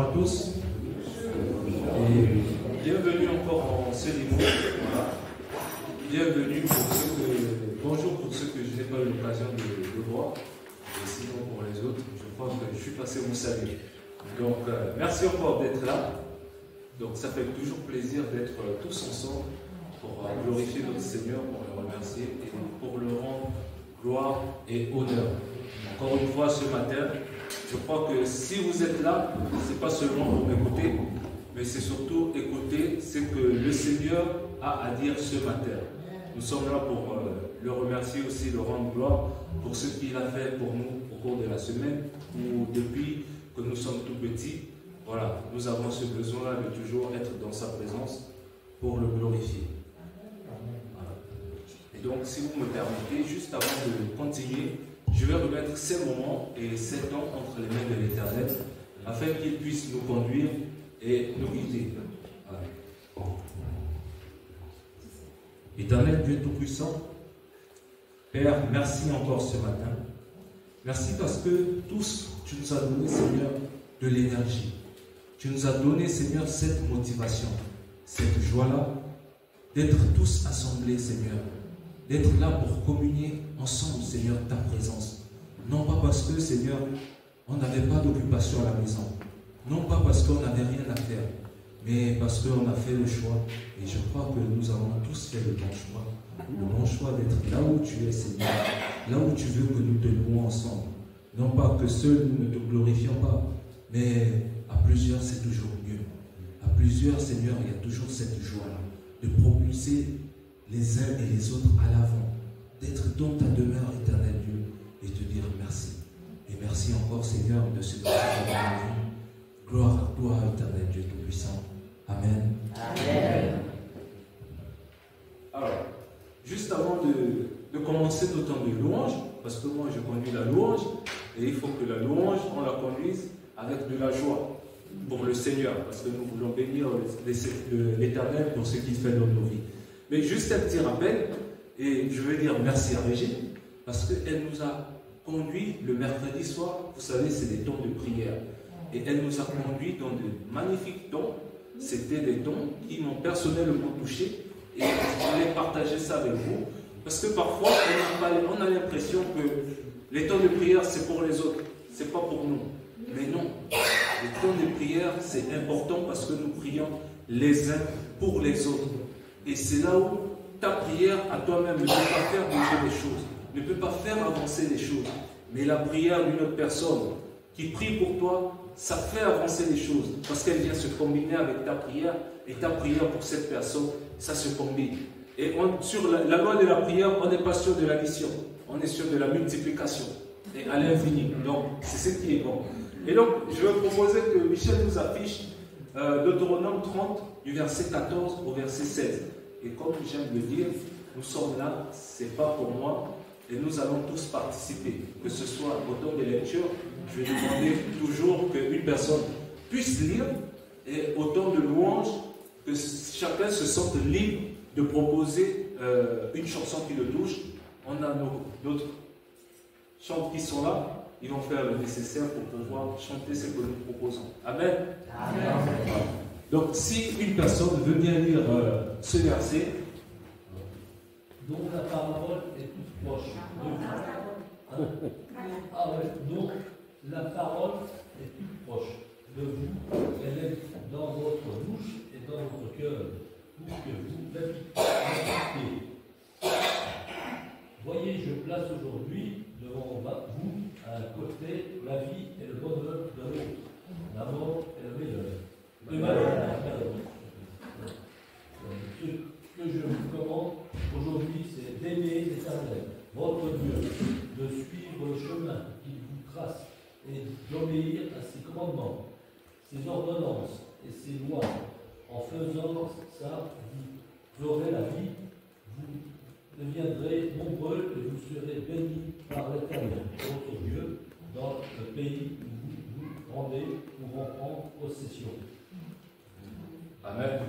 à tous et bienvenue encore en ce niveau. Voilà. Bienvenue pour ceux que, bonjour pour ceux que je n'ai pas eu l'occasion de voir, et sinon pour les autres, je crois que je suis passé au salut. Donc merci encore d'être là. Donc ça fait toujours plaisir d'être tous ensemble pour glorifier notre Seigneur, pour le remercier et pour le rendre gloire et honneur. Encore une fois ce matin, je crois que si vous êtes là, ce n'est pas seulement pour m'écouter, mais c'est surtout écouter ce que le Seigneur a à dire ce matin. Nous sommes là pour le remercier aussi, le rendre gloire pour ce qu'il a fait pour nous au cours de la semaine ou depuis que nous sommes tout petits. Voilà, nous avons ce besoin-là de toujours être dans sa présence pour le glorifier. Voilà. Et donc, si vous me permettez, juste avant de continuer, je vais remettre ces moments et ces temps entre les mains de l'Éternel afin qu'il puisse nous conduire et nous guider. Voilà. Éternel Dieu Tout-Puissant, Père, merci encore ce matin. Merci parce que tous, tu nous as donné, Seigneur, de l'énergie. Tu nous as donné, Seigneur, cette motivation, cette joie-là, d'être tous assemblés, Seigneur. D'être là pour communier ensemble, Seigneur, ta présence. Non pas parce que, Seigneur, on n'avait pas d'occupation à la maison. Non pas parce qu'on n'avait rien à faire, mais parce qu'on a fait le choix. Et je crois que nous avons tous fait le bon choix. Le bon choix d'être là où tu es, Seigneur. Là où tu veux que nous te louons ensemble. Non pas que seuls nous ne te glorifions pas, mais à plusieurs, c'est toujours mieux. À plusieurs, Seigneur, il y a toujours cette joie-là de propulser les uns et les autres à l'avant, d'être dans ta demeure, éternel Dieu, et te dire merci. Et merci encore, Seigneur, de ce que tu as dans la vie. Gloire à toi, éternel Dieu Tout-Puissant. Amen. Amen. Alors, juste avant de commencer notre temps de louange, parce que moi je conduis la louange, et il faut que la louange, on la conduise avec de la joie pour le Seigneur, parce que nous voulons bénir l'Éternel pour ce qu'il fait dans nos vies. Mais juste un petit rappel, et je veux dire merci à Régine, parce qu'elle nous a conduit le mercredi soir, vous savez, c'est des temps de prière. Et elle nous a conduit dans de magnifiques temps. C'était des temps qui m'ont personnellement touché. Et je voulais partager ça avec vous. Parce que parfois, on a l'impression que les temps de prière, c'est pour les autres. Ce n'est pas pour nous. Mais non. Les temps de prière, c'est important parce que nous prions les uns pour les autres. Et c'est là où ta prière à toi-même ne peut pas faire bouger les choses, ne peut pas faire avancer les choses. Mais la prière d'une autre personne qui prie pour toi, ça fait avancer les choses parce qu'elle vient se combiner avec ta prière et ta prière pour cette personne, ça se combine. Et sur la loi de la prière, on n'est pas sûr de l'addition, on est sûr de la multiplication et à l'infini. Donc, c'est ce qui est bon. Et donc, je vais proposer que Michel nous affiche Deutéronome 30, du verset 14 au verset 16. Et comme j'aime le dire, nous sommes là, ce n'est pas pour moi, et nous allons tous participer. Que ce soit au temps de lecture, je vais demander toujours qu'une personne puisse lire, et au temps de louange, que chacun se sente libre de proposer une chanson qui le touche. On a d'autres chants qui sont là. Ils vont faire le nécessaire pour pouvoir chanter ce que nous proposons. Amen. Amen. Donc, si une personne veut bien lire ce verset, donc la parole est toute proche de vous. Ah ouais, donc la parole est toute proche de vous. Elle est dans votre bouche et dans votre cœur, pour que vous l'appliquiez. Voyez, je place aujourd'hui devant vous à un côté la vie et le bonheur de l'autre, la mort et le meilleur. Le malheur. Ce que je vous commande aujourd'hui, c'est d'aimer l'Éternel, votre Dieu, de suivre le chemin qu'il vous trace et d'obéir à ses commandements, ses ordonnances et ses lois. En faisant ça, vous aurez la vie, vous deviendrez nombreux et vous serez bénis par l'Éternel, votre Dieu, dans le pays où vous vous rendez pour en prendre possession. Amen.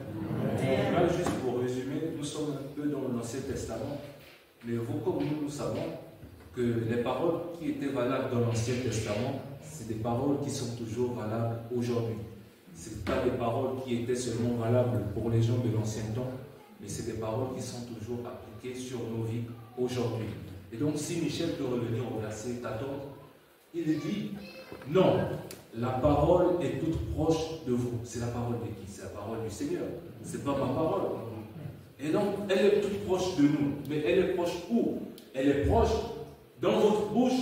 Là, juste pour résumer, nous sommes un peu dans l'Ancien Testament, mais vous comme nous savons que les paroles qui étaient valables dans l'Ancien Testament, c'est des paroles qui sont toujours valables aujourd'hui. Ce n'est pas des paroles qui étaient seulement valables pour les gens de l'ancien temps, mais c'est des paroles qui sont toujours appliquées sur nos vies aujourd'hui. Et donc, si Michel peut revenir au verset 14, il dit, non, la parole est toute proche de vous. C'est la parole de qui? C'est la parole du Seigneur. Ce n'est pas ma parole. Et donc, elle est toute proche de nous. Mais elle est proche où? Elle est proche dans votre bouche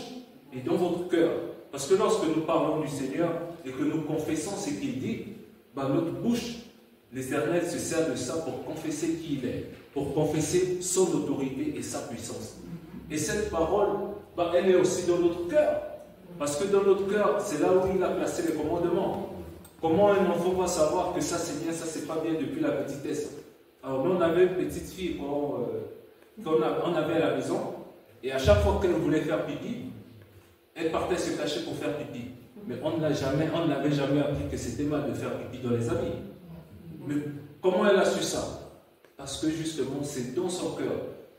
et dans votre cœur. Parce que lorsque nous parlons du Seigneur et que nous confessons ce qu'il dit, notre bouche, l'Éternel se sert de ça pour confesser qui il est, pour confesser son autorité et sa puissance. Et cette parole, elle est aussi dans notre cœur. Parce que dans notre cœur, c'est là où il a placé les commandements. Comment un enfant va savoir que ça c'est bien, ça c'est pas bien depuis la petitesse? Alors nous, on avait une petite fille qu'on avait à la maison, et à chaque fois qu'elle voulait faire pipi, elle partait se cacher pour faire pipi. Mais on ne l'avait jamais appris que c'était mal de faire pipi dans les habits. Mais comment elle a su ça? Parce que justement, c'est dans son cœur.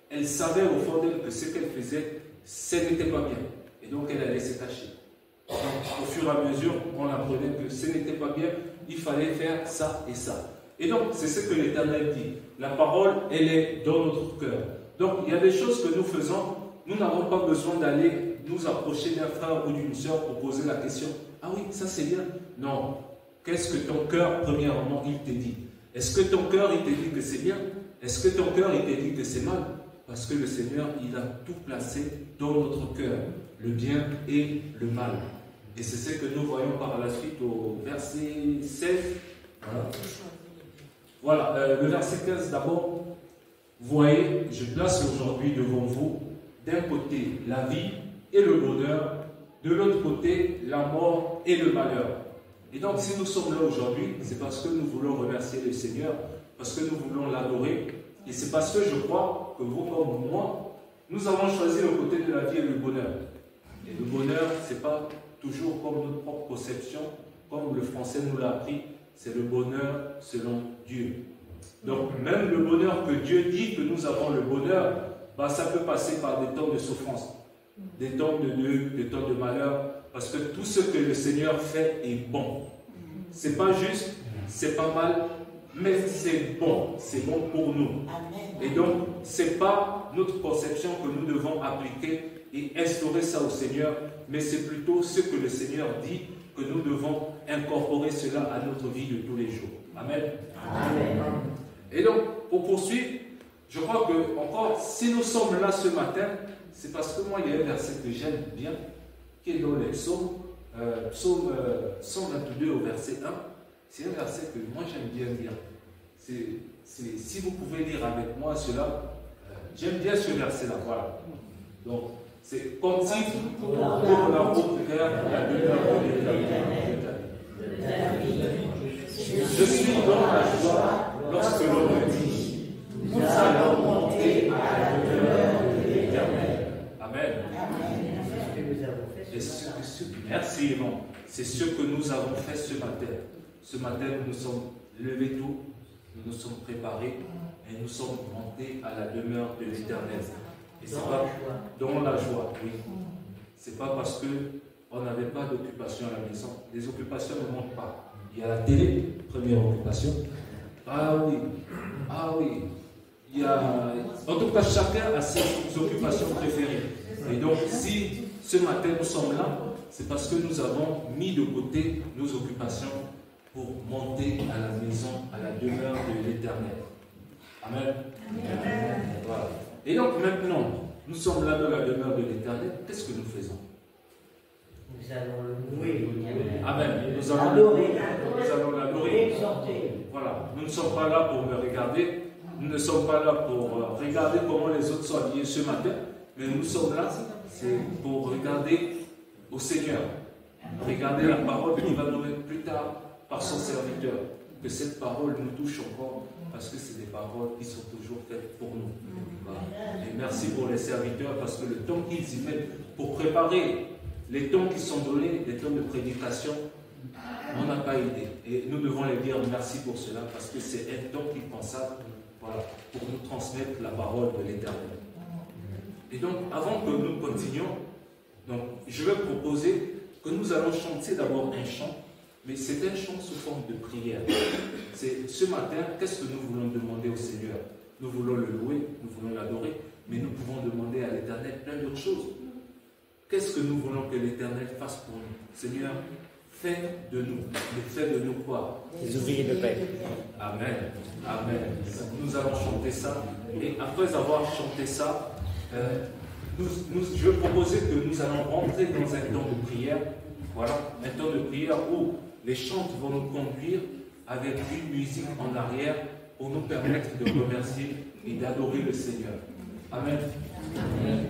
Elle savait au fond d'elle que ce qu'elle faisait, ce n'était pas bien. Et donc elle allait se cacher. Donc, au fur et à mesure, on apprenait que ce n'était pas bien, il fallait faire ça et ça. Et donc, c'est ce que l'Éternel dit. La parole, elle est dans notre cœur. Donc, il y a des choses que nous faisons, nous n'avons pas besoin d'aller nous approcher d'un frère ou d'une soeur pour poser la question. Ah oui, ça c'est bien. Non. Qu'est-ce que ton cœur, premièrement, il te dit? Est-ce que ton cœur, il te dit que c'est bien? Est-ce que ton cœur, il te dit que c'est mal? Parce que le Seigneur, il a tout placé dans notre cœur, le bien et le mal. Et c'est ce que nous voyons par la suite au verset 16. Voilà, le verset 15 d'abord. Voyez, je place aujourd'hui devant vous, d'un côté la vie et le bonheur, de l'autre côté la mort et le malheur. Et donc si nous sommes là aujourd'hui, c'est parce que nous voulons remercier le Seigneur, parce que nous voulons l'adorer, et c'est parce que je crois que vous comme moi, nous avons choisi le côté de la vie et le bonheur. Et le bonheur, ce n'est pas toujours comme notre propre conception, comme le français nous l'a appris, c'est le bonheur selon Dieu. Donc même le bonheur que Dieu dit que nous avons le bonheur, ça peut passer par des temps de souffrance, des temps de deuil, des temps de malheur, parce que tout ce que le Seigneur fait est bon. C'est pas juste, c'est pas mal, mais c'est bon pour nous. Et donc, c'est pas notre conception que nous devons appliquer et instaurer ça au Seigneur, mais c'est plutôt ce que le Seigneur dit que nous devons incorporer cela à notre vie de tous les jours. Amen. Amen. Et donc, pour poursuivre, je crois que, encore, si nous sommes là ce matin, c'est parce que moi, il y a un verset que j'aime bien, qui est dans les psaumes, psaume 122 au verset 1. C'est un verset que moi, j'aime bien lire. Si vous pouvez lire avec moi cela, j'aime bien ce verset-là. Voilà. Donc, c'est comme si pour la route vers la demeure de l'Éternel. Je suis dans la joie lorsque l'on me dit, nous allons monter à la demeure de l'Éternel. Amen. Merci, Yvon. C'est ce que nous avons fait ce matin. Ce matin, nous nous sommes levés tôt, nous nous sommes préparés et nous sommes montés à la demeure de l'Éternel. Et c'est pas dans la joie, oui. C'est pas parce qu'on n'avait pas d'occupation à la maison. Les occupations ne manquent pas. Il y a la télé, première occupation. Ah oui. Il y a... En tout cas, chacun a ses occupations préférées. Et donc, si ce matin nous sommes là, c'est parce que nous avons mis de côté nos occupations pour monter à la maison, à la demeure de l'Éternel. Amen. Amen. Voilà. Et donc maintenant, nous sommes là dans la demeure de l'Éternel. Qu'est-ce que nous faisons? Nous allons le louer. Amen. Nous allons l'adorer. Voilà. Nous ne sommes pas là pour me regarder. Nous ne sommes pas là pour regarder comment les autres sont habillés ce matin. Mais nous sommes là, c'est pour regarder au Seigneur. Regarder la parole qui va nous mettre plus tard par son serviteur. Que cette parole nous touche encore, parce que c'est des paroles qui sont toujours faites pour nous. Voilà. Et merci pour les serviteurs, parce que le temps qu'ils y mettent pour préparer les temps qui sont donnés, les temps de prédication, on n'a pas idée. Et nous devons les dire merci pour cela, parce que c'est un temps qu'ils consacrent, voilà, pour nous transmettre la parole de l'Éternel. Et donc, avant que nous continuions, donc, je vais proposer que nous allons chanter d'abord un chant Mais c'est un chant sous forme de prière. Ce matin, qu'est-ce que nous voulons demander au Seigneur? Nous voulons le louer, nous voulons l'adorer, mais nous pouvons demander à l'Éternel plein d'autres choses. Qu'est-ce que nous voulons que l'Éternel fasse pour nous? Seigneur, fais de nous. Mais fais de nous quoi? Des ouvriers de paix. Amen. Amen. Nous allons chanter ça. Et après avoir chanté ça, je vais proposer que nous allons rentrer dans un temps de prière. Voilà, un temps de prière où les chants vont nous conduire avec une musique en arrière pour nous permettre de remercier et d'adorer le Seigneur. Amen. Amen.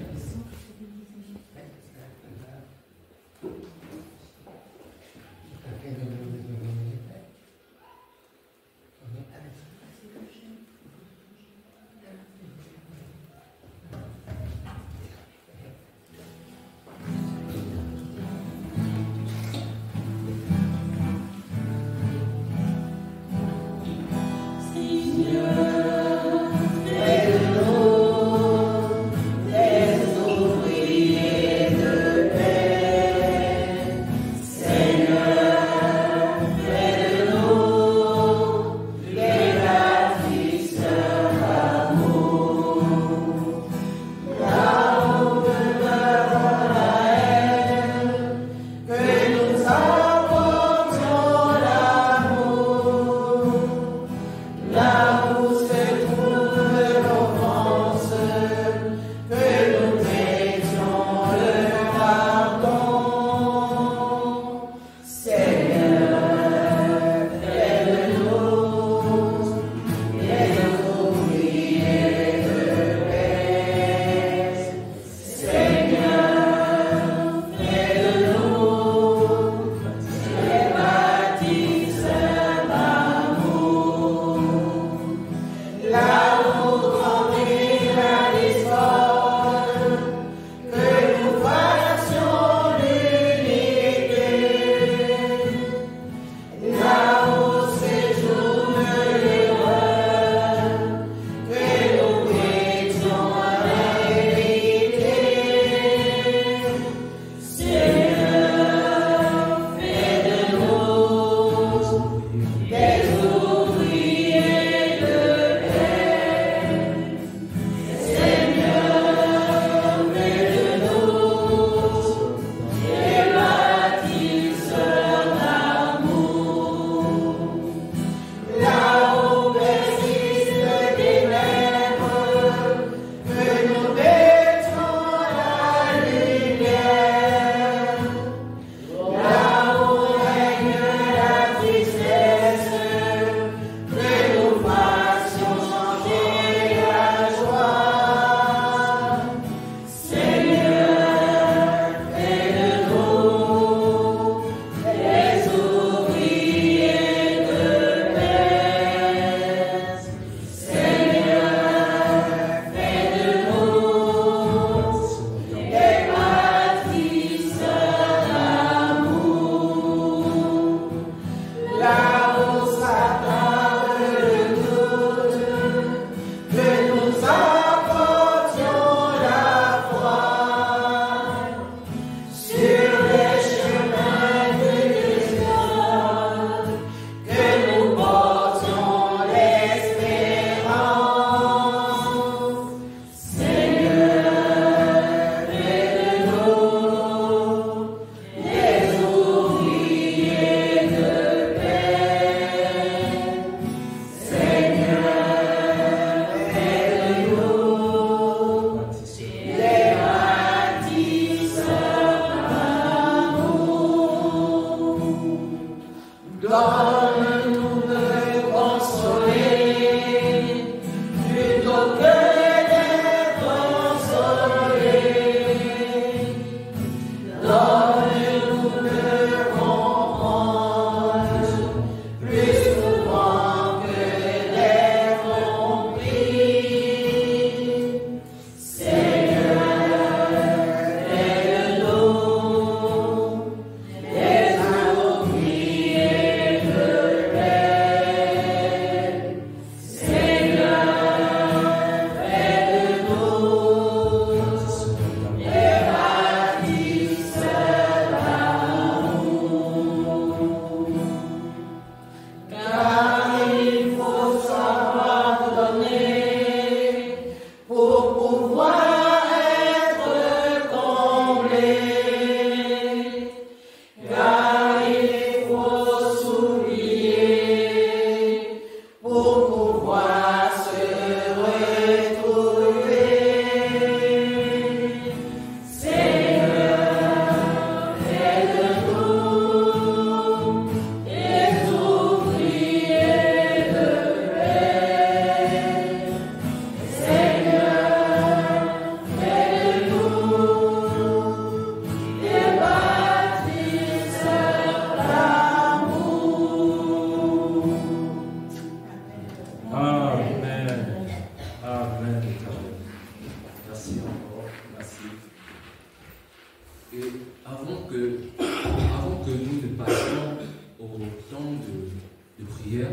de prière.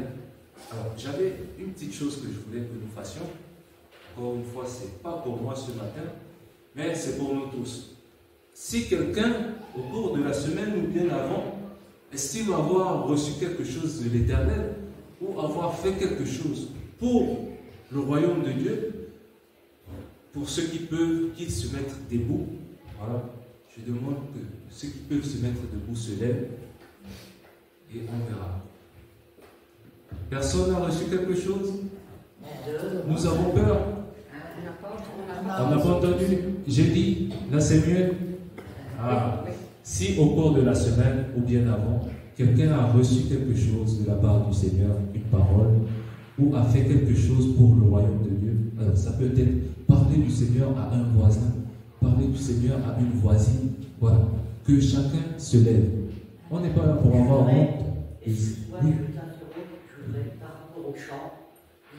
Alors, j'avais une petite chose que je voulais que nous fassions. Encore une fois, ce n'est pas pour moi ce matin, mais c'est pour nous tous. Si quelqu'un, au cours de la semaine ou bien avant, estime avoir reçu quelque chose de l'Éternel ou avoir fait quelque chose pour le royaume de Dieu, pour ceux qui peuvent qu'ils se mettre debout, voilà, je demande que ceux qui peuvent se mettre debout se lèvent et on verra. Personne n'a reçu quelque chose? Nous avons peur. On n'a pas entendu. J'ai dit, là c'est mieux. Ah, si au cours de la semaine ou bien avant, quelqu'un a reçu quelque chose de la part du Seigneur, une parole, ou a fait quelque chose pour le royaume de Dieu, alors ça peut être parler du Seigneur à un voisin, parler du Seigneur à une voisine, voilà, que chacun se lève. On n'est pas là pour avoir honte. Et moi, je voudrais, par rapport au chant,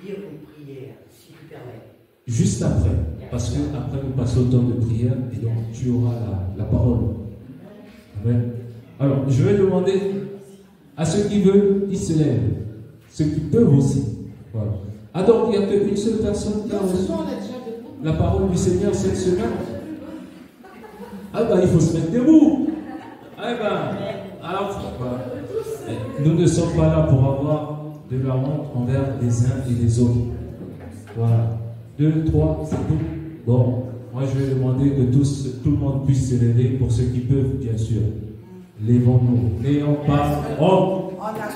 lire une prière, si tu permets. Juste après, parce que après nous passons au temps de prière et donc tu auras la parole. Amen. Alors, je vais demander à ceux qui veulent, ils se lèvent. Ceux qui peuvent aussi. Voilà. Ah donc, il n'y a qu'une seule personne qui a reçu la parole du Seigneur cette semaine. Ah ben, il faut se mettre debout. Ah ben, alors, voilà. Nous ne sommes pas là pour avoir de la honte envers les uns et les autres. Voilà. 2, 3, c'est tout. Bon, moi je vais demander que tout le monde puisse se lever pour ceux qui peuvent, bien sûr. Lèvons-nous. N'ayons pas honte.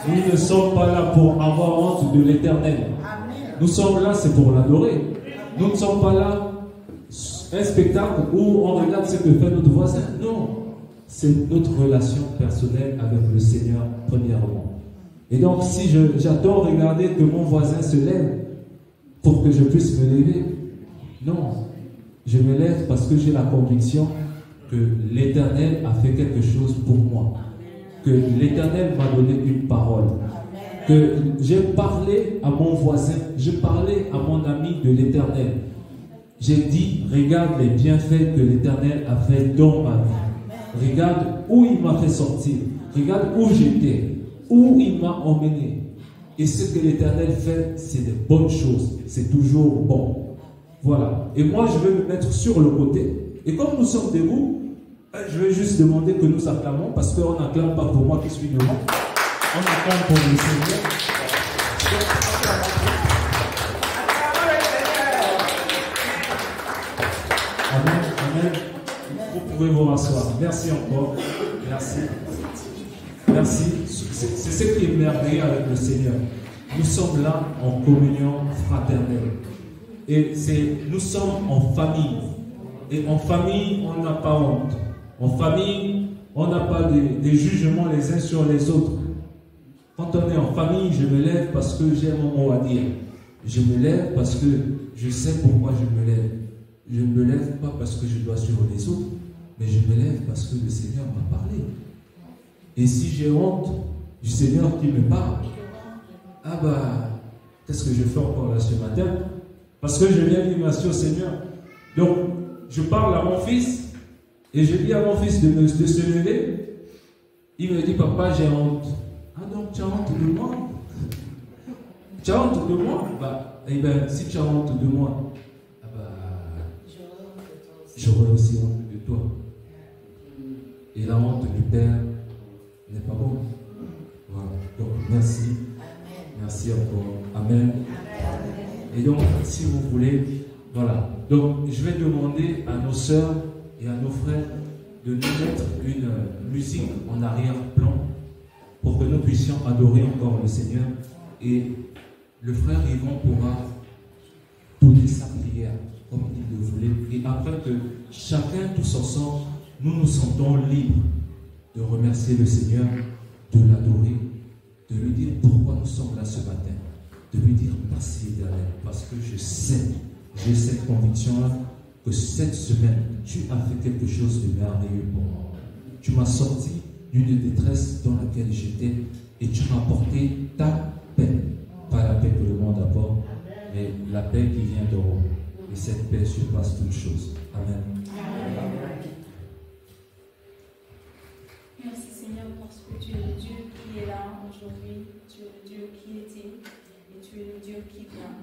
Nous ne sommes pas là pour avoir honte de l'Éternel. Nous sommes là, c'est pour l'adorer. Nous ne sommes pas là, un spectacle où on regarde ce que fait notre voisin. Non. C'est notre relation personnelle avec le Seigneur, premièrement. Et donc, si j'adore regarder que mon voisin se lève pour que je puisse me lever, non. Je me lève parce que j'ai la conviction que l'Éternel a fait quelque chose pour moi. Que l'Éternel m'a donné une parole. Que j'ai parlé à mon voisin, j'ai parlé à mon ami de l'Éternel. J'ai dit, regarde les bienfaits que l'Éternel a fait dans ma vie. Regarde où il m'a fait sortir. Regarde où j'étais. Où il m'a emmené. Et ce que l'Éternel fait, c'est des bonnes choses. C'est toujours bon. Voilà. Et moi, je vais me mettre sur le côté. Et comme nous sommes debout, je vais juste demander que nous acclamons, parce qu'on n'acclame pas pour moi qui suis devant. On acclame pour le Seigneur. Amen. Amen. Vous pouvez vous rasseoir. Merci encore. Merci. Merci. C'est ce qui est merveilleux avec le Seigneur. Nous sommes là en communion fraternelle. Et nous sommes en famille. Et en famille, on n'a pas honte. En famille, on n'a pas des jugements les uns sur les autres. Quand on est en famille, je me lève parce que j'ai mon mot à dire. Je me lève parce que je sais pourquoi je me lève. Je ne me lève pas parce que je dois suivre les autres, mais je me lève parce que le Seigneur m'a parlé. Et si j'ai honte du Seigneur qui me parle, ah bah, qu'est-ce que je fais encore là ce matin? Parce que je viens dire merci au Seigneur. Donc, je parle à mon fils et je dis à mon fils de se lever. Il me dit, papa, j'ai honte. Ah donc, tu as honte de moi? Tu as honte de moi? Bah, eh bien, si tu as honte de moi, ah bah, j'aurai aussi honte de toi. Et la honte du Père n'est pas bonne. Voilà. Donc, merci. Merci encore. Amen. Et donc, si vous voulez, voilà. Donc, je vais demander à nos sœurs et à nos frères de nous mettre une musique en arrière-plan pour que nous puissions adorer encore le Seigneur. Et le frère Yvon pourra donner sa prière comme il le voulait. Et après que chacun, tous ensemble, nous nous sentons libres de remercier le Seigneur, de l'adorer, de lui dire pourquoi nous sommes là ce matin, de lui dire merci Éternel, parce que je sais, j'ai cette conviction-là, que cette semaine, tu as fait quelque chose de merveilleux pour moi. Tu m'as sorti d'une détresse dans laquelle j'étais et tu m'as apporté ta paix. Pas la paix que le monde apporte, mais la paix qui vient d'en haut. Et cette paix surpasse toutes choses. Amen. Merci Seigneur parce que tu es le Dieu qui est là aujourd'hui. Tu es le Dieu qui vient.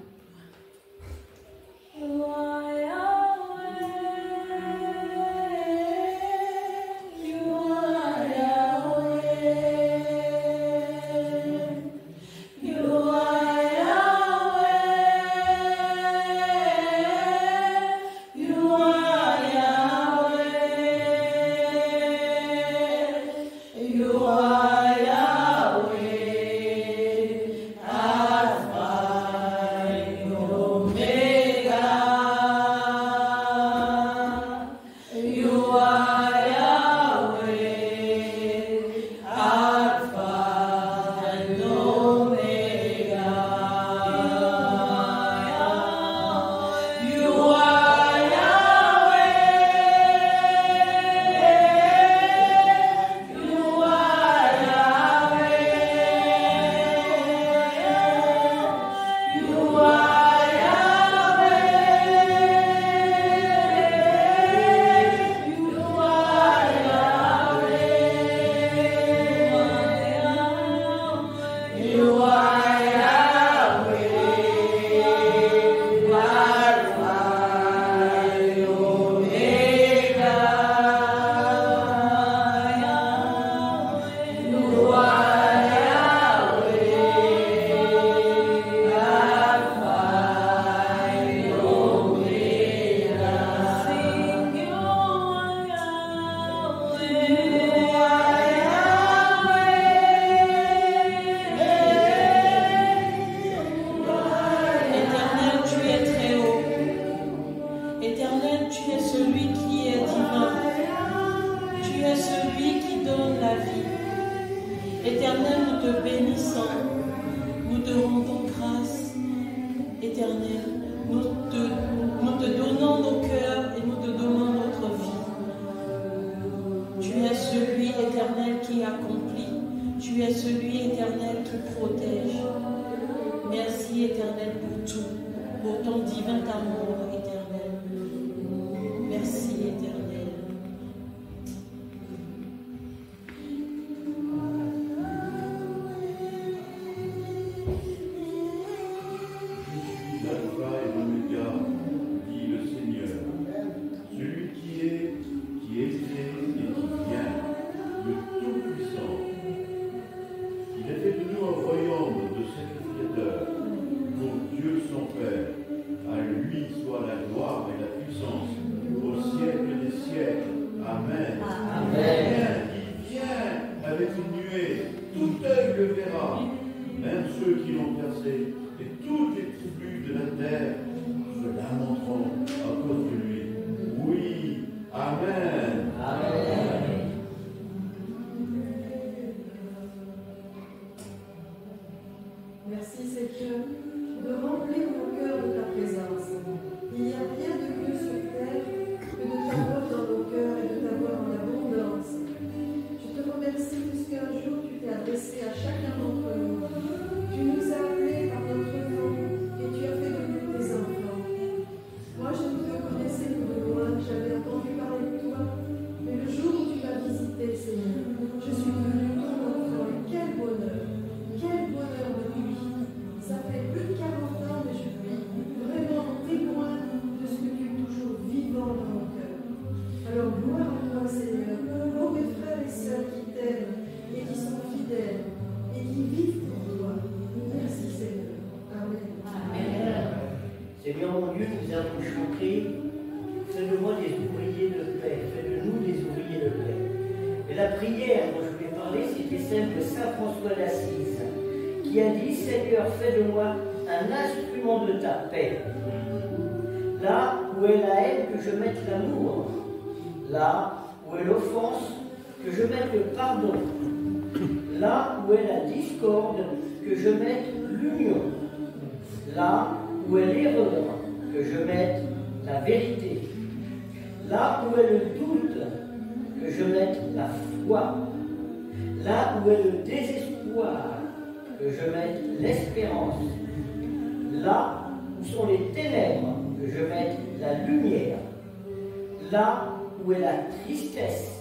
Là où est l'offense, que je mette le pardon. Là où est la discorde, que je mette l'union. Là où est l'erreur, que je mette la vérité. Là où est le doute, que je mette la foi. Là où est le désespoir, que je mette l'espérance. Là où sont les ténèbres, que je mette la lumière. Là où est la tristesse,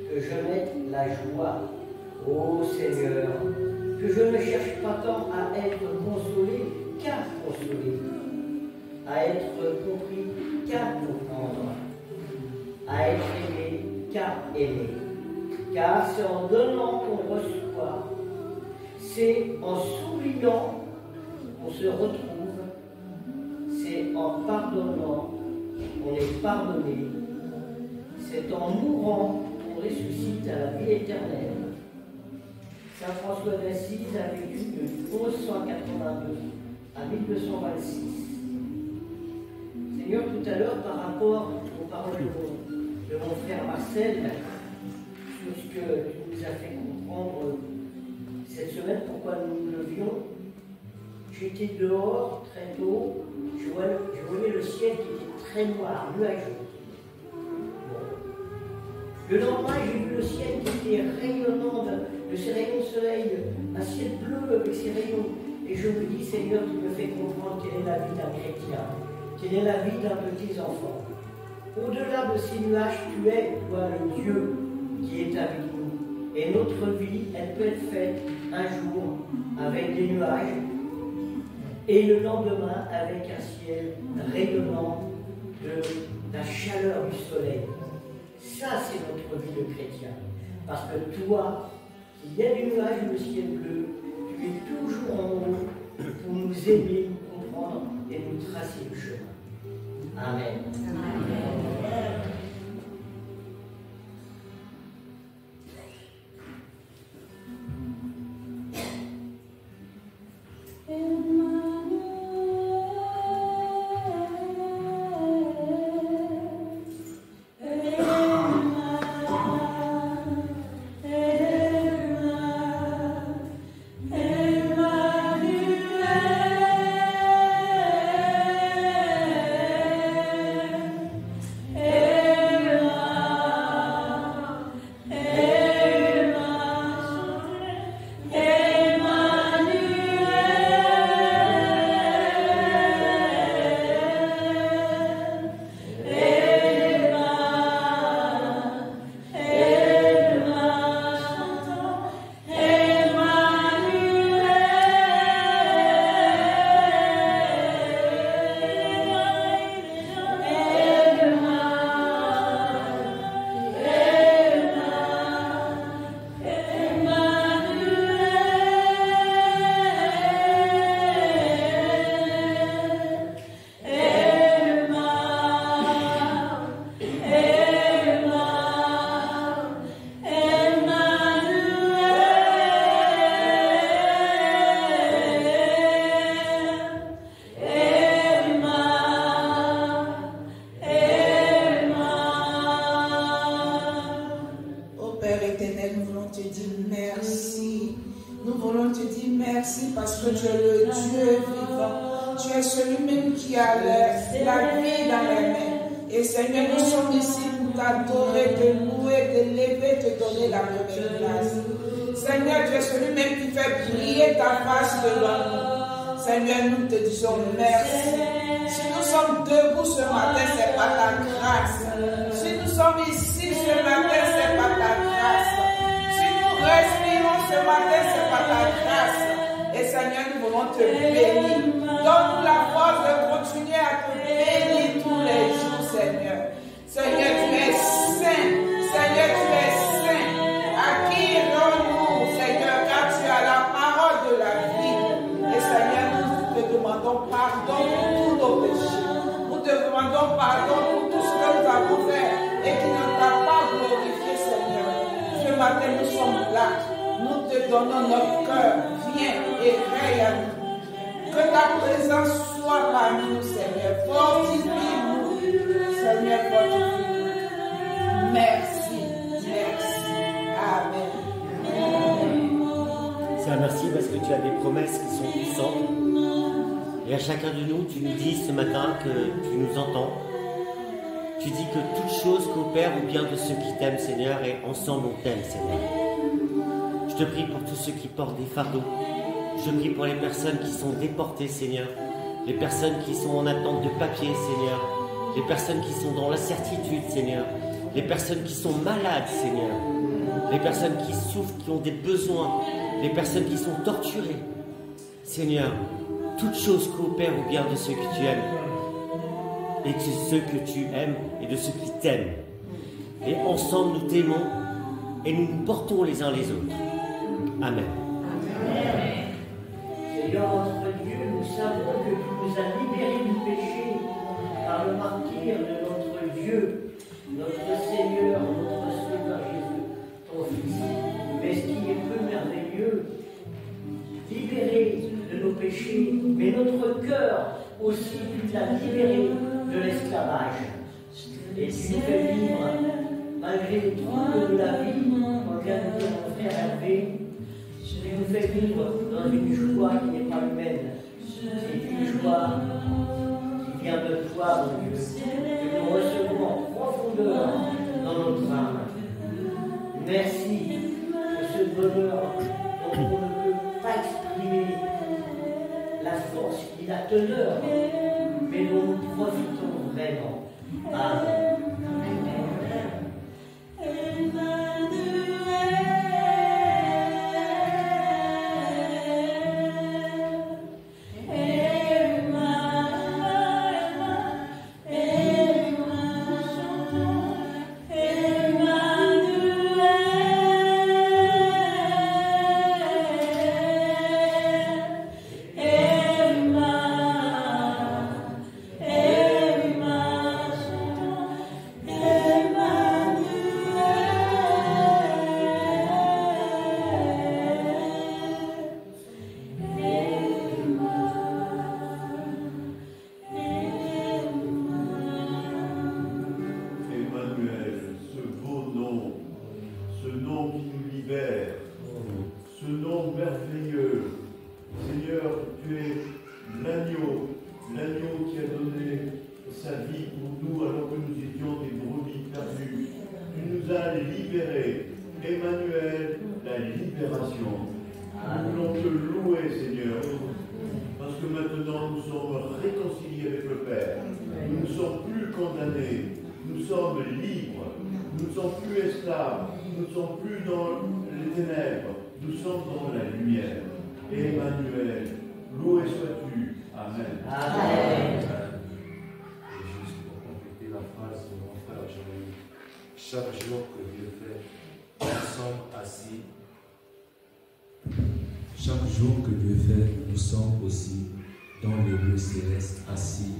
que je mette la joie. Ô Seigneur, que je ne cherche pas tant à être consolé qu'à consoler. c'est en donnant qu'on reçoit. C'est en s'oubliant qu'on se retrouve. C'est en pardonnant qu'on est pardonné. C'est en mourant qu'on ressuscite à la vie éternelle. Saint François d'Assise a vécu de 1182 à 1226. Seigneur, tout à l'heure, par rapport aux paroles de mon frère Marcel, sur ce que tu nous as fait comprendre cette semaine, pourquoi nous nous levions, j'étais dehors très tôt, je voyais le ciel qui était très noir, nuageux. Le lendemain, j'ai vu le ciel qui était rayonnant de ses rayons de soleil, un ciel bleu avec ses rayons. Et je me dis, Seigneur, tu me fais comprendre quelle est la vie d'un chrétien, quelle est la vie d'un petit enfant. Au-delà de ces nuages, tu es, toi, le Dieu qui est avec nous. Et notre vie, elle peut être faite un jour avec des nuages, et le lendemain avec un ciel rayonnant de la chaleur du soleil. Ça, c'est notre vie de chrétien. Parce que toi, il y a des nuages et le ciel bleu, tu es toujours en haut pour nous aimer, nous comprendre et nous tracer le chemin. Amen. Amen. Merci parce que tu as des promesses qui sont puissantes. Et à chacun de nous, tu nous dis ce matin que tu nous entends. Tu dis que toute chose coopère au bien de ceux qui t'aiment, Seigneur, et ensemble on t'aime, Seigneur. Je te prie pour tous ceux qui portent des fardeaux. Je te prie pour les personnes qui sont déportées, Seigneur. Les personnes qui sont en attente de papier, Seigneur. Les personnes qui sont dans l'incertitude, Seigneur. Les personnes qui sont malades, Seigneur. Les personnes qui souffrent, qui ont des besoins. Les personnes qui sont torturées. Seigneur, toutes choses coopèrent au bien de ceux que tu aimes. Et de ceux que tu aimes et de ceux qui t'aiment. Et ensemble nous t'aimons et nous nous portons les uns les autres. Amen. Seigneur notre Dieu, nous savons que tu nous as libérés du péché par le martyre de notre Dieu, notre Seigneur, notre Sauveur Jésus, ton Fils. Mais ce qui est peu merveilleux, libérés de nos péchés, mais notre cœur aussi, tu l'as libéré de l'esclavage. Et tu nous fais vivre, malgré les troubles de la vie, comme vient de dire mon frère Hervé, tu nous fais vivre dans une joie qui n'est pas humaine. C'est une joie qui vient de toi, mon Dieu, que nous recevons en profondeur dans notre âme. Merci de ce bonheur dont on ne peut pas exprimer la force ni la teneur, mais dont nous profitons vraiment. Amen. Nous sommes dans la lumière. Emmanuel, loué sois-tu. Amen. Amen. Et juste pour compléter la phrase de mon frère Jérémie, chaque jour que Dieu fait, nous sommes assis. Chaque jour que Dieu fait, nous sommes aussi dans les lieux célestes, assis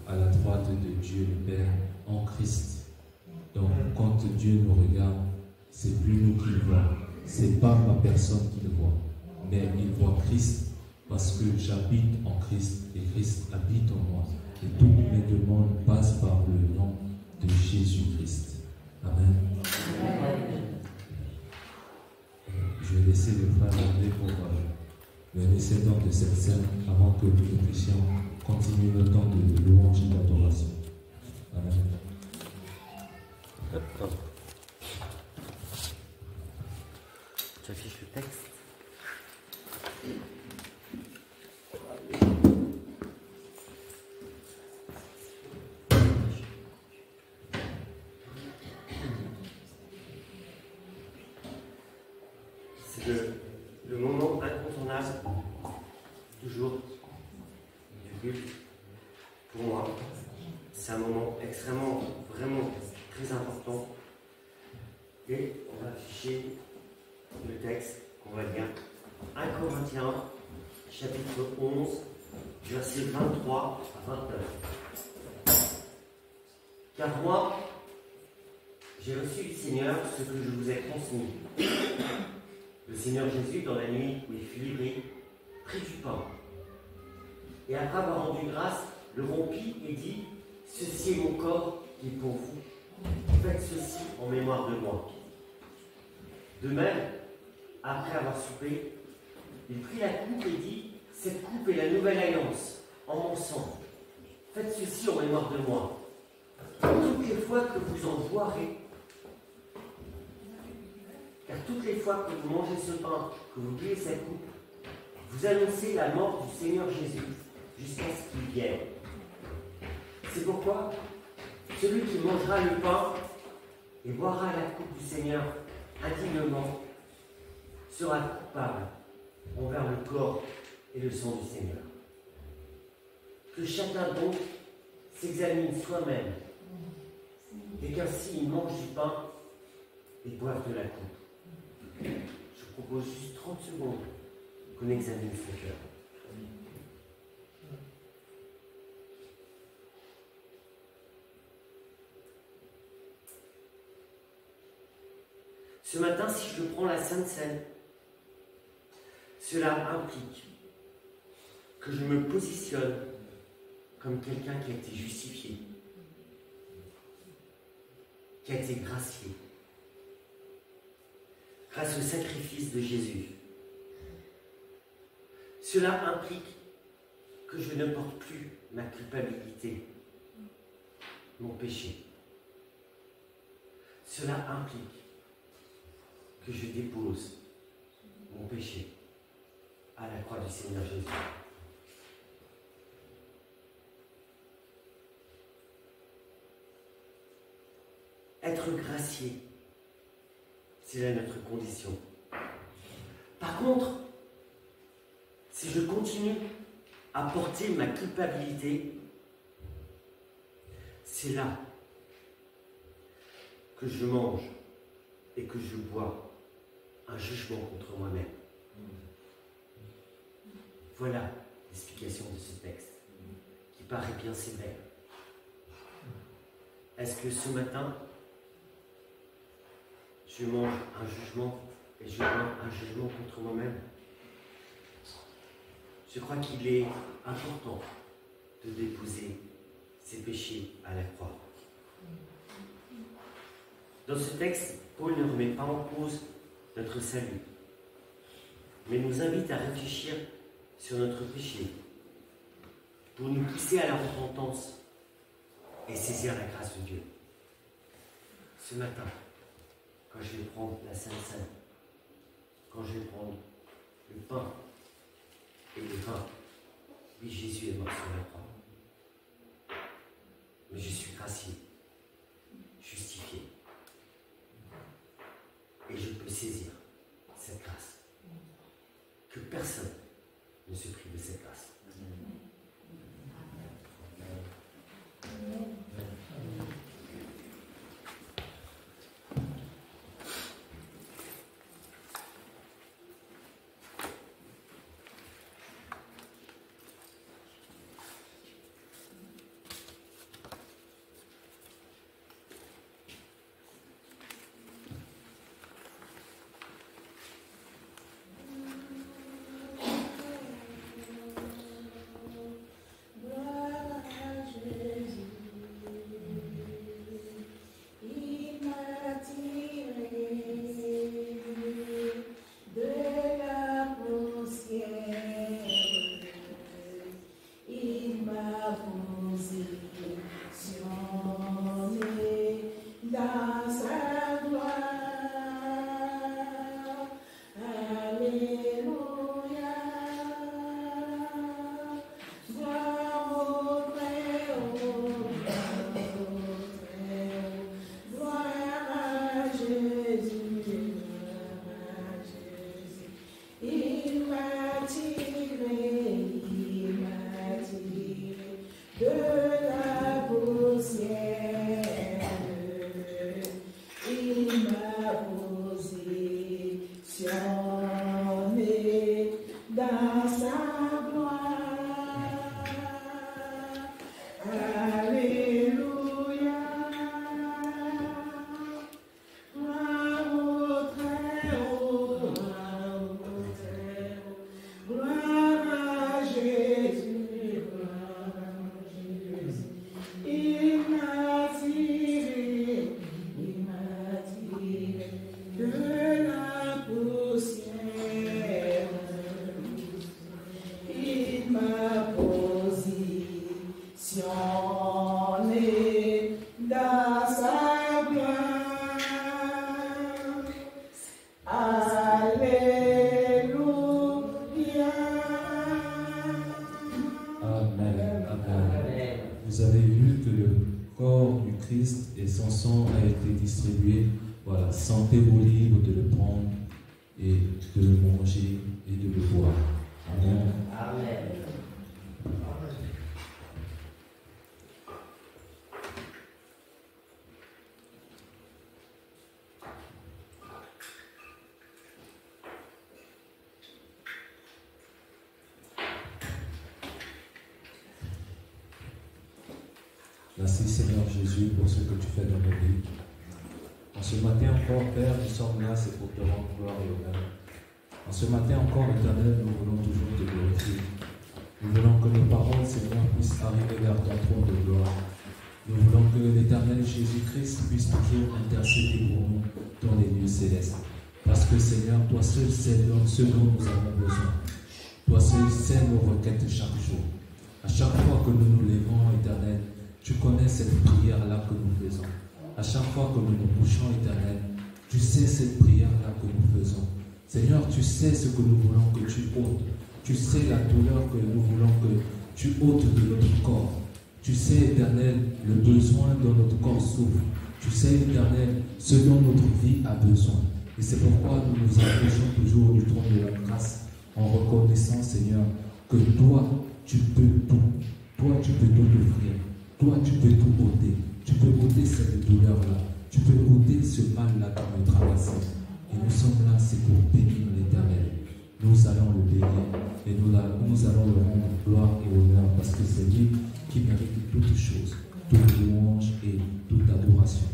à la droite de Dieu le Père en Christ. Donc, quand Dieu nous regarde, c'est plus nous qui le voit. C'est pas ma personne qui le voit, mais il voit Christ parce que j'habite en Christ et Christ habite en moi. Et toutes mes demandes passent par le nom de Jésus-Christ. Amen. Je vais laisser le frère André pour le décédant de cette scène avant que nous puissions continuer le temps de louange et d'adoration. Amen. Tu affiches le texte. C'est le moment incontournable, toujours, du culte. Pour moi, c'est un moment extrêmement, vraiment très important. Et on va afficher le texte qu'on va lire. 1 Corinthiens, chapitre 11, versets 23 à 29. Car moi, j'ai reçu du Seigneur ce que je vous ai transmis. Le Seigneur Jésus, dans la nuit où il fut livré, prit du pain. Et après avoir rendu grâce, le rompit et dit, ceci est mon corps qui est pour vous. Faites ceci en mémoire de moi. De même, après avoir soupé, il prit la coupe et dit, cette coupe est la nouvelle alliance, en mon sang. Faites ceci en mémoire de moi. Toutes les fois que vous en boirez, car toutes les fois que vous mangez ce pain, que vous buvez cette coupe, vous annoncez la mort du Seigneur Jésus, jusqu'à ce qu'il vienne. C'est pourquoi celui qui mangera le pain et boira la coupe du Seigneur indignement sera coupable envers le corps et le sang du Seigneur. Que chacun donc s'examine soi-même et qu'ainsi il mange du pain et boive de la coupe. je propose juste 30 secondes qu'on examine son cœur. Ce matin, si je prends la Sainte Seine, cela implique que je me positionne comme quelqu'un qui a été justifié, qui a été gracié, grâce au sacrifice de Jésus. Cela implique que je ne porte plus ma culpabilité, mon péché. Cela implique que je dépose mon péché à la croix du Seigneur Jésus. Être gracié, c'est là notre condition. Par contre, si je continue à porter ma culpabilité, c'est là que je mange et que je bois un jugement contre moi-même. Voilà l'explication de ce texte, qui paraît bien sévère. Est-ce que ce matin, je mange un jugement et je bois un jugement contre moi-même? Je crois qu'il est important de déposer ses péchés à la croix. Dans ce texte, Paul ne remet pas en cause notre salut, mais nous invite à réfléchir sur notre péché pour nous pousser à la repentance et saisir la grâce de Dieu. Ce matin, quand je vais prendre la Sainte Seine, quand je vais prendre le pain et le vin, oui, Jésus est mort sur la croix, mais je suis gracié, justifié, et je peux saisir cette grâce. Que personne ne se prive de cette grâce. Vous avez vu que le corps du Christ et son sang a été distribué. Voilà, sentez-vous libre de le prendre et de le manger et de le boire. Amen. Amen. Merci Seigneur Jésus pour ce que tu fais dans nos vies. En ce matin encore, Père, nous sommes là, c'est pour te rendre gloire et honneur. En ce matin encore, Éternel, nous voulons toujours te glorifier. Nous voulons que nos paroles, Seigneur, puissent arriver vers ton trône de gloire. Nous voulons que l'Éternel Jésus-Christ puisse toujours intercéder pour nous dans les lieux célestes. Parce que Seigneur, toi seul sais ce dont nous avons besoin. Toi seul sais nos requêtes chaque jour. À chaque fois que nous nous levons, Éternel, tu connais cette prière-là que nous faisons. À chaque fois que nous nous couchons, Éternel, tu sais cette prière-là que nous faisons. Seigneur, tu sais ce que nous voulons que tu ôtes. Tu sais la douleur que nous voulons que tu ôtes de notre corps. Tu sais, Éternel, le besoin dont notre corps souffre. Tu sais, Éternel, ce dont notre vie a besoin. Et c'est pourquoi nous nous approchons toujours du trône de la grâce en reconnaissant, Seigneur, que toi, tu peux tout. Toi, tu peux tout offrir. Toi, tu peux tout ôter. Tu peux ôter cette douleur-là. Tu peux ôter ce mal-là qui me traverse. Et nous sommes là, c'est pour bénir l'Éternel. Nous allons le bénir et nous allons le rendre gloire et honneur parce que c'est lui qui mérite toutes choses, toute louange et toute adoration.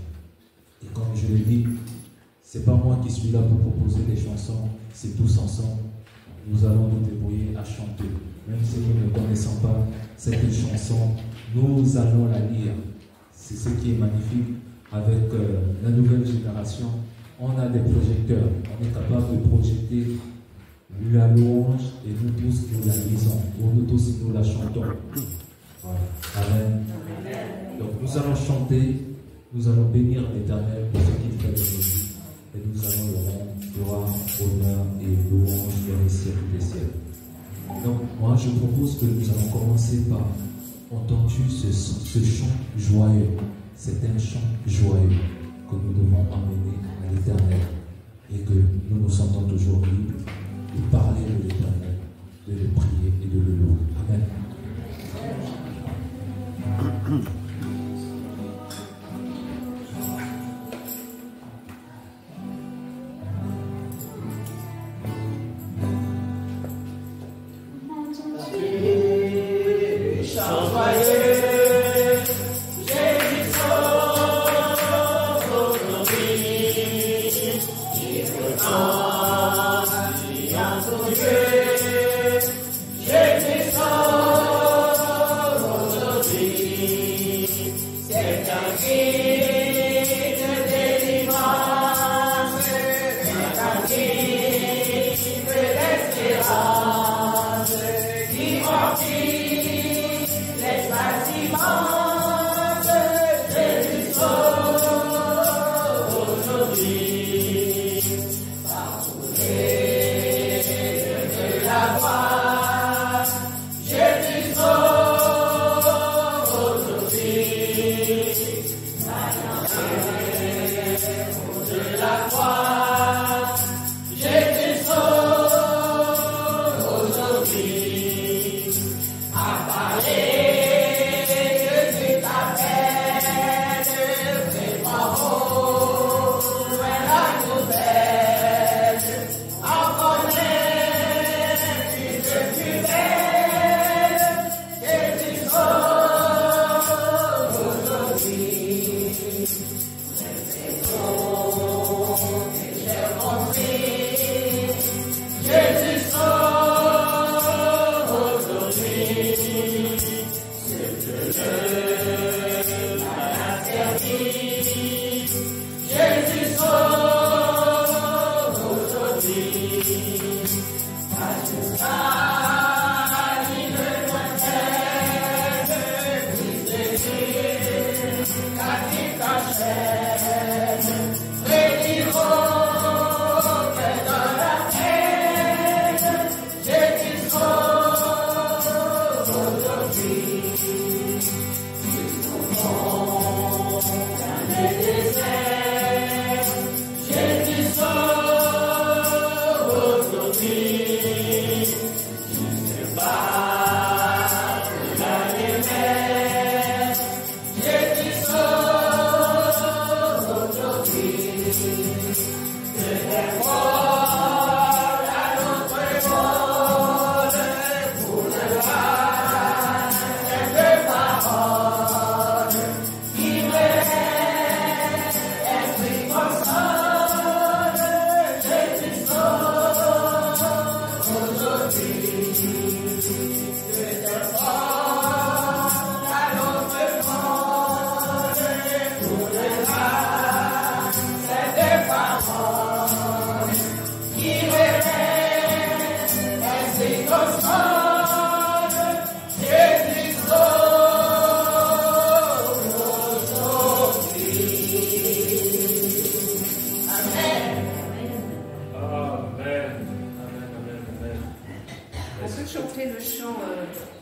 Et comme je l'ai dit, c'est pas moi qui suis là pour proposer des chansons, c'est tous ensemble. Nous allons nous débrouiller à chanter. Même si nous ne connaissons pas cette chanson, nous allons la lire. C'est ce qui est magnifique avec la nouvelle génération. On a des projecteurs, on est capable de projeter la louange et nous tous nous la lisons, ou nous tous nous la chantons. Voilà. Amen. Donc nous allons chanter, nous allons bénir l'Éternel pour ce qu'il fait de nos vies et nous allons le rendre gloire, honneur et louange dans les siècles des siècles. Donc moi je propose que nous allons commencer par entendre ce chant joyeux. C'est un chant joyeux que nous devons amener à l'Éternel et que nous nous sentons toujours libres de parler de l'Éternel, de le prier et de le louer. Amen.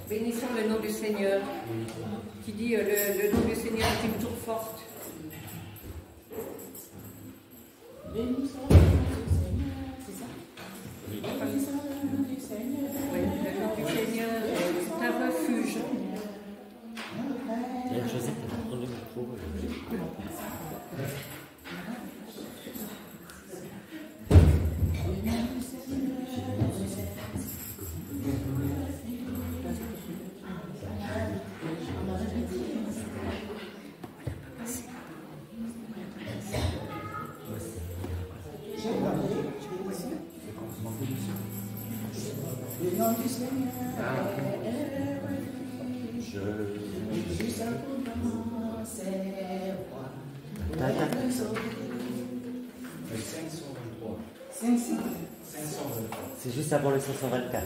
Bénissons le nom du Seigneur, qui dit le nom du Seigneur est une tour forte. Bénissons le nom du Seigneur, c'est ça? Bénissons le nom du Seigneur. Oui, le nom du Seigneur est un refuge. Il y a une Josette qui va prendre le micro. Le nom du Seigneur juste un coup c'est roi. Le 523. 500. 523. C'est juste avant le 524.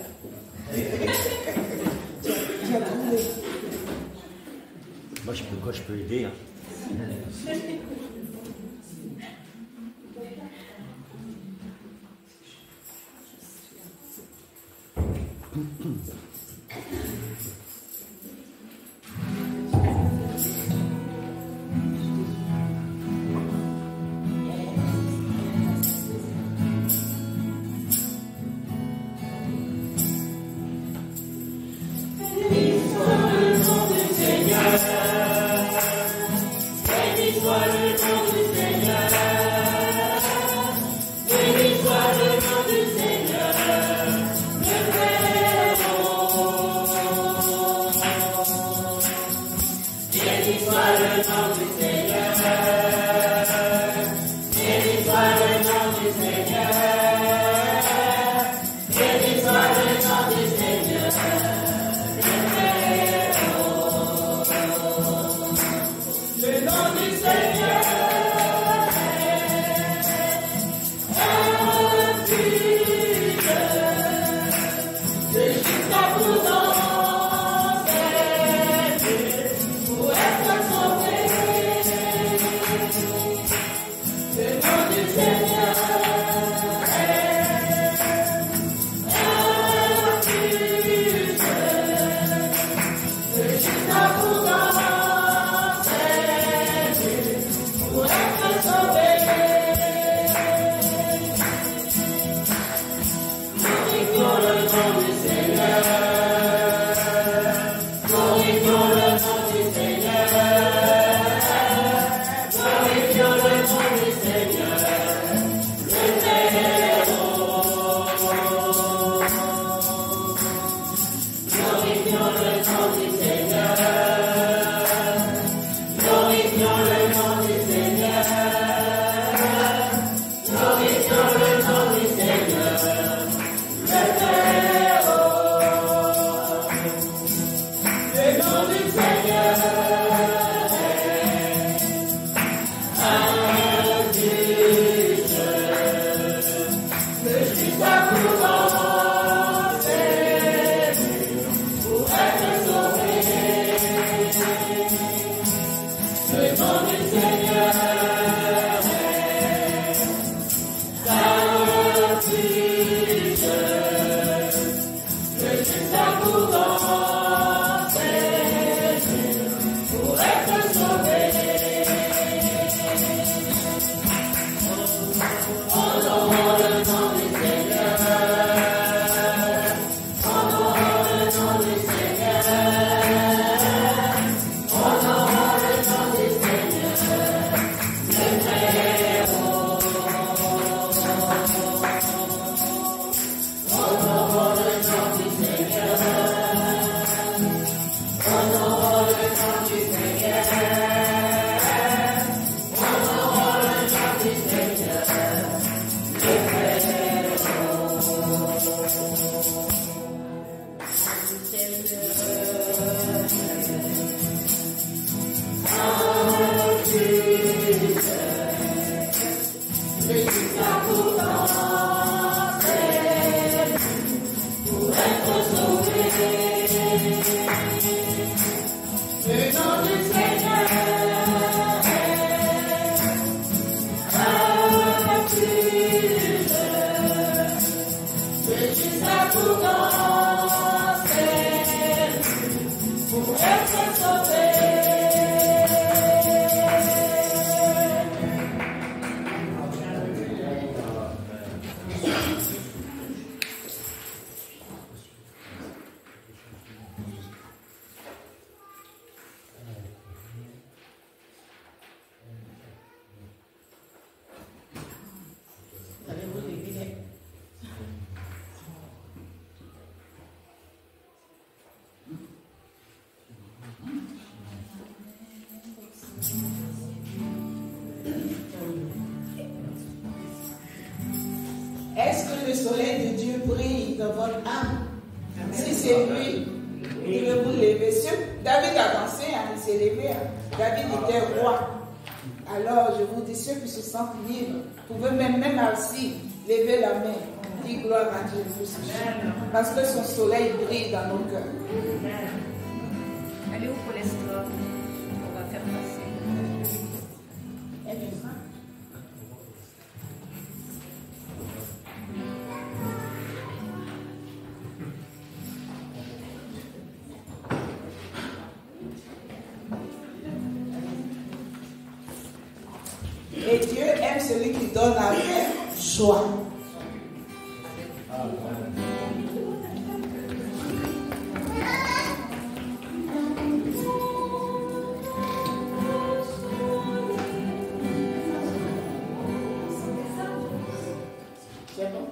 Tu as trouvé. Moi, je peux aider. Hein. être sauvé. Avez-vous des billets? Est-ce que le soleil de Dieu brille dans votre âme? Si c'est lui, il veut vous lever. David a dansé, il s'est levé. David était roi. Alors, je vous dis, ceux qui se sentent libres, vous pouvez même assis, lever la main, dire gloire à Dieu pour ce jour. Parce que son soleil brille dans nos cœurs. Allez au cholestérol. On va faire passer. Elle est là. Et Dieu aime celui qui donne avec joie. C'est bon?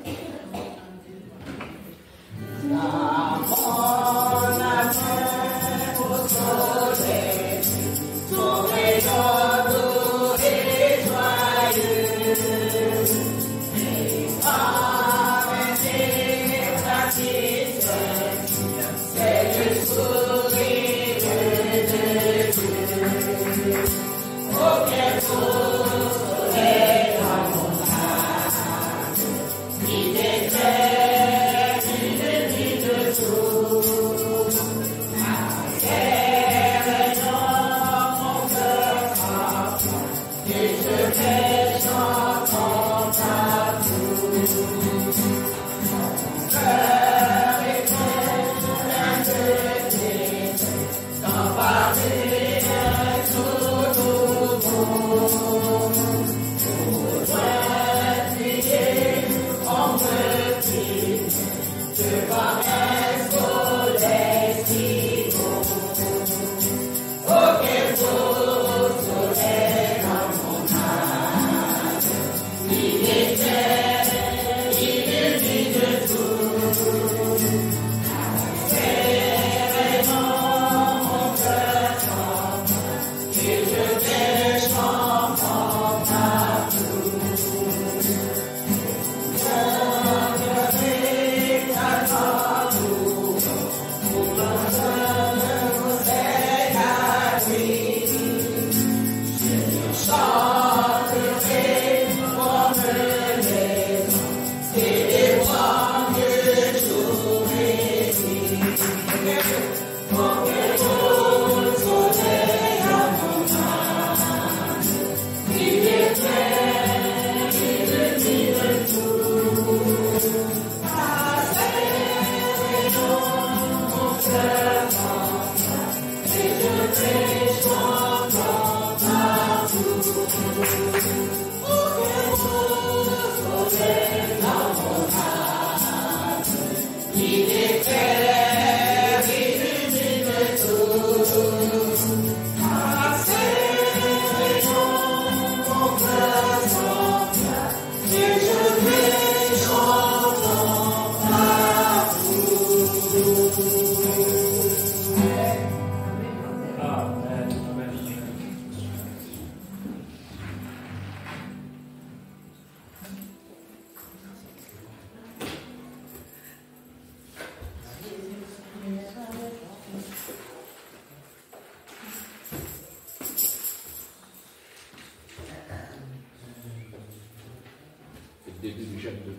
Début du Jacques 2.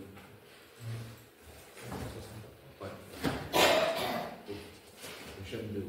Ouais. Jacques 2.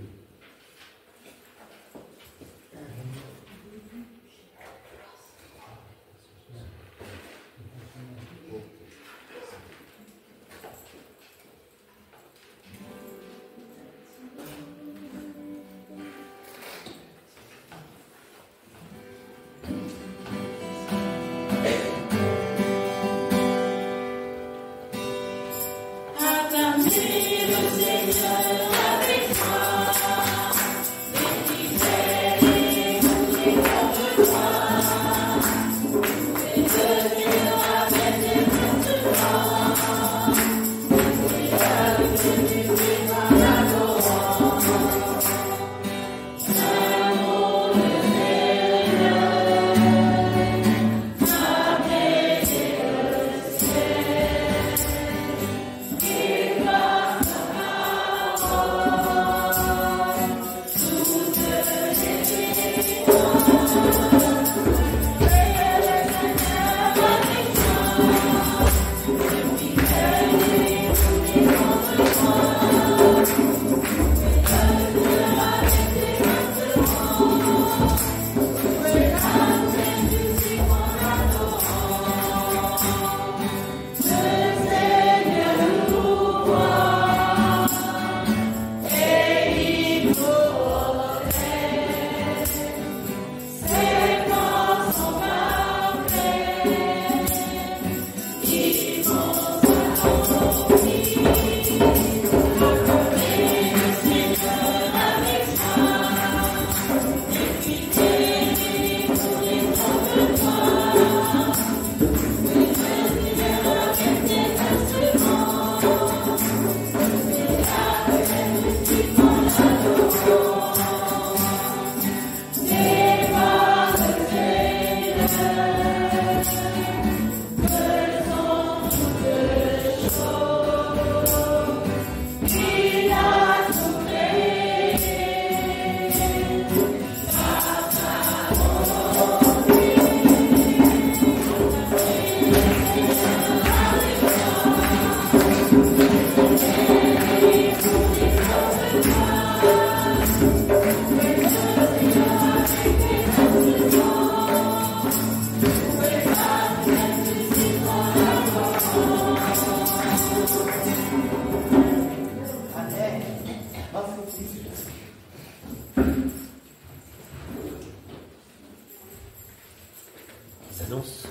Les annonces.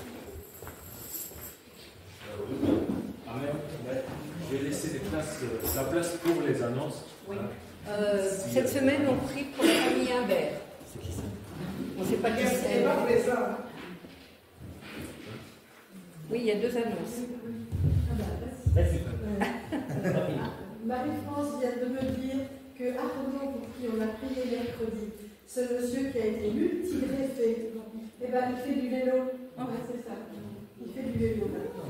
Amen. Je vais laisser la place pour les annonces. Oui. Cette semaine, on prie pour la famille Imbert. C'est qui ça? On ne sait pas qui c'est. Oui, il y a 2 annonces. Marie-France vient de me dire que Arnaud, pour qui on a prié mercredi, ce monsieur qui a été multigreffé, eh ben, il fait du vélo. Ouais, c'est ça. Il fait du vélo maintenant.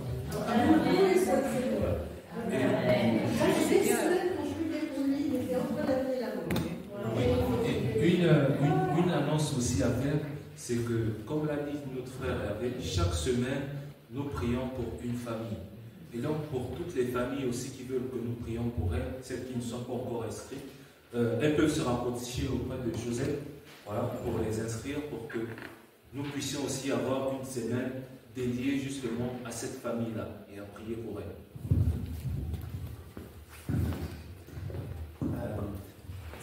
Une annonce aussi à faire, c'est que, comme l'a dit notre frère Hervé, chaque semaine, nous prions pour une famille. Et donc, pour toutes les familles aussi qui veulent que nous prions pour elles, celles qui ne sont pas encore inscrites, elles peuvent se rapprocher auprès de Joseph, voilà, pour les inscrire, pour que nous puissions aussi avoir une semaine dédiée justement à cette famille-là et à prier pour elle.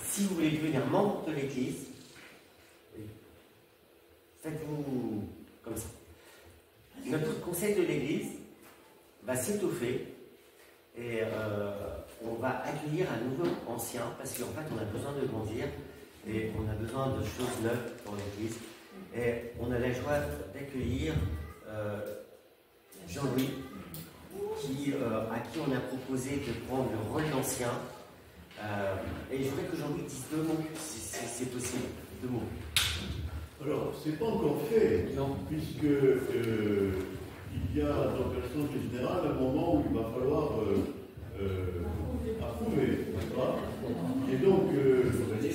Si vous voulez devenir membre de l'Église, faites-vous comme ça. Notre conseil de l'Église va s'étoffer et on va accueillir un nouveau ancien parce qu'en fait on a besoin de grandir et on a besoin de choses neuves dans l'Église. Et on a la joie d'accueillir Jean-Louis à qui on a proposé de prendre le rôle d'ancien. Et je voudrais que Jean-Louis dise 2 mots, si c'est possible. 2 mots. Alors, c'est pas encore fait, puisque il y a dans l'Assemblée générale un moment où il va falloir approuver, n'est-ce pas? Et donc, vous avez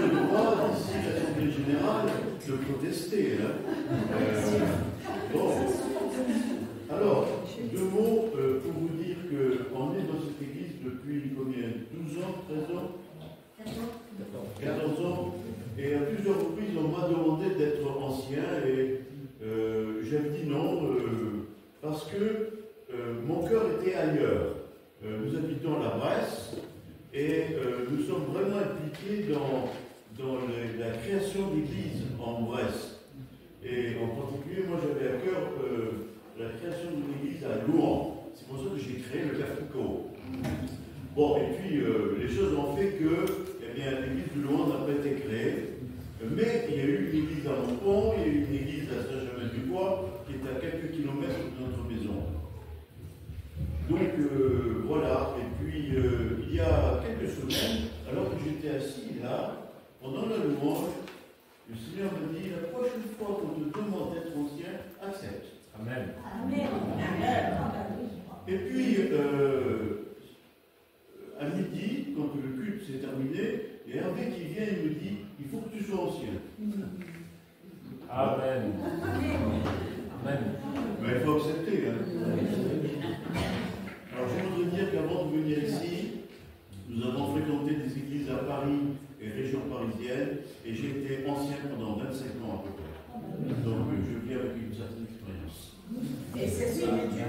le droit, d'ici l'Assemblée générale, de protester. Hein. Bon. Alors, 2 mots pour vous dire qu'on est dans cette église depuis combien? 12 ans, 13 ans 14 ans. Et à plusieurs reprises, on m'a demandé d'être ancien et j'avais dit non, parce que mon cœur était ailleurs. Nous habitons la Bresse et nous sommes vraiment impliqués dans la création d'églises en Bresse. Et en particulier, moi j'avais à cœur la création d'une église à Louan. C'est pour ça que j'ai créé le Cafrico. Bon, et puis les choses ont fait que l'église de Louan n'a pas été créée. Mais il y a eu une église à Montpont, il y a eu une église à Saint-Germain-du-Bois, qui est à quelques kilomètres de notre maison. Donc voilà, et puis il y a quelques semaines, alors que j'étais assis là, pendant la louange, le Seigneur me dit, la prochaine fois qu'on te demande d'être ancien, accepte. Amen. Amen. Amen. Et puis, à midi, quand le culte s'est terminé, il y a Hervé qui vient et me dit, il faut que tu sois ancien. Amen. Amen. Mais il faut accepter. Hein. Alors je voudrais dire qu'avant de venir ici, nous avons fréquenté des églises à Paris et région parisienne, et j'ai été ancien pendant 25 ans à peu près. Donc je viens avec une certaine expérience. Et c'est celui du